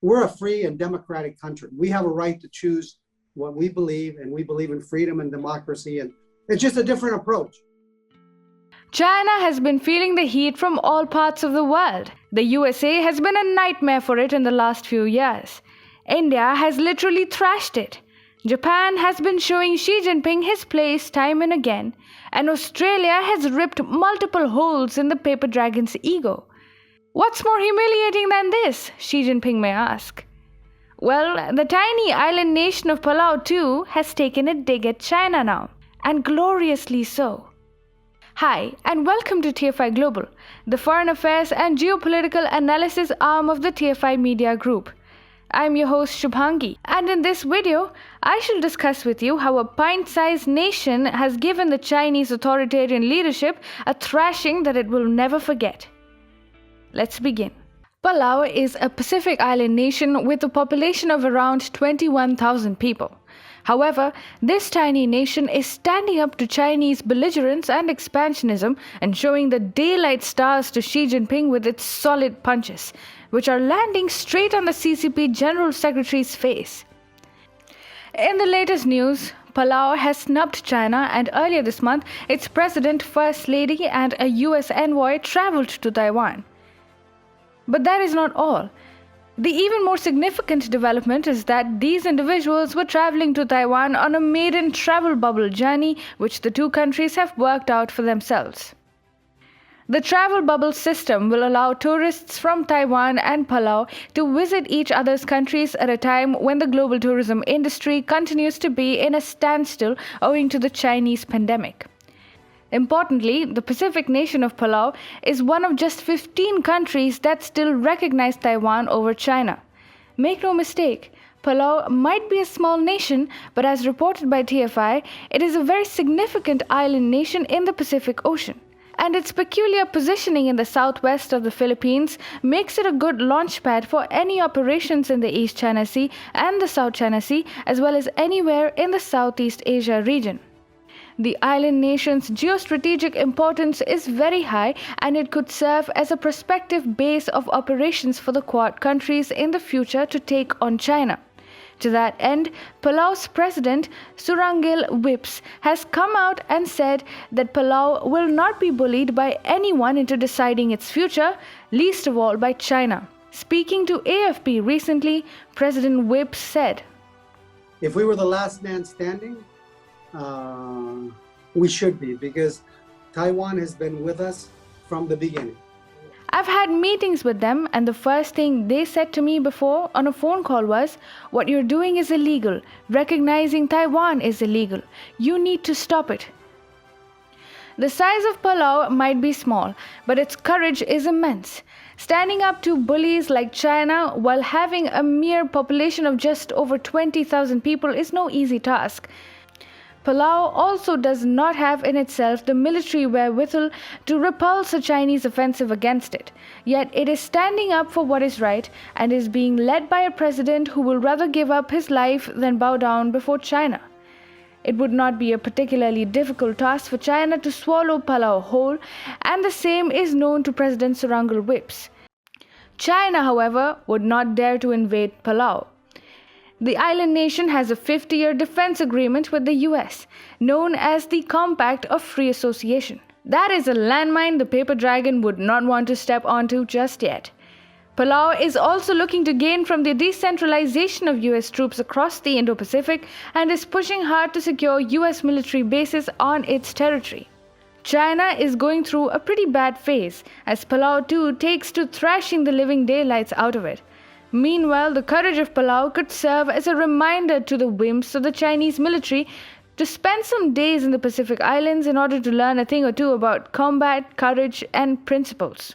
We're a free and democratic country. We have a right to choose what we believe, and we believe in freedom and democracy, and it's just a different approach. China has been feeling the heat from all parts of the world. The USA has been a nightmare for it in the last few years. India has literally thrashed it. Japan has been showing Xi Jinping his place time and again, and Australia has ripped multiple holes in the paper dragon's ego. What's more humiliating than this, Xi Jinping may ask? Well, the tiny island nation of Palau too has taken a dig at China now, and gloriously so. Hi, and welcome to TFI Global, the foreign affairs and geopolitical analysis arm of the TFI Media Group. I'm your host Shubhangi, and in this video, I shall discuss with you how a pint-sized nation has given the Chinese authoritarian leadership a thrashing that it will never forget. Let's begin. Palau is a Pacific island nation with a population of around 21,000 people. However, this tiny nation is standing up to Chinese belligerence and expansionism and showing the daylight stars to Xi Jinping with its solid punches, which are landing straight on the CCP General Secretary's face. In the latest news, Palau has snubbed China, and earlier this month, its president, first lady, and a US envoy traveled to Taiwan. But that is not all. The even more significant development is that these individuals were traveling to Taiwan on a maiden travel bubble journey, which the two countries have worked out for themselves. The travel bubble system will allow tourists from Taiwan and Palau to visit each other's countries at a time when the global tourism industry continues to be in a standstill owing to the Chinese pandemic. Importantly, the Pacific nation of Palau is one of just 15 countries that still recognize Taiwan over China. Make no mistake, Palau might be a small nation, but as reported by TFI, it is a very significant island nation in the Pacific Ocean. And its peculiar positioning in the southwest of the Philippines makes it a good launchpad for any operations in the East China Sea and the South China Sea, as well as anywhere in the Southeast Asia region. The island nation's geostrategic importance is very high, and it could serve as a prospective base of operations for the Quad countries in the future to take on China. To that end, Palau's president, Surangil Whips, has come out and said that Palau will not be bullied by anyone into deciding its future, least of all by China. Speaking to AFP recently, President Whips said, If we were the last man standing, we should be, because Taiwan has been with us from the beginning. I've had meetings with them, and the first thing they said to me before on a phone call was, "What you're doing is illegal. Recognizing Taiwan is illegal. You need to stop it." The size of Palau might be small, but its courage is immense. Standing up to bullies like China while having a mere population of just over 20,000 people is no easy task. Palau also does not have in itself the military wherewithal to repulse a Chinese offensive against it. Yet it is standing up for what is right and is being led by a president who will rather give up his life than bow down before China. It would not be a particularly difficult task for China to swallow Palau whole, and the same is known to President Surangil Whips. China, however, would not dare to invade Palau. The island nation has a 50-year defense agreement with the US, known as the Compact of Free Association. That is a landmine the paper dragon would not want to step onto just yet. Palau is also looking to gain from the decentralization of US troops across the Indo-Pacific and is pushing hard to secure US military bases on its territory. China is going through a pretty bad phase, as Palau too takes to thrashing the living daylights out of it. Meanwhile, the courage of Palau could serve as a reminder to the wimps of the Chinese military to spend some days in the Pacific Islands in order to learn a thing or two about combat, courage, and principles.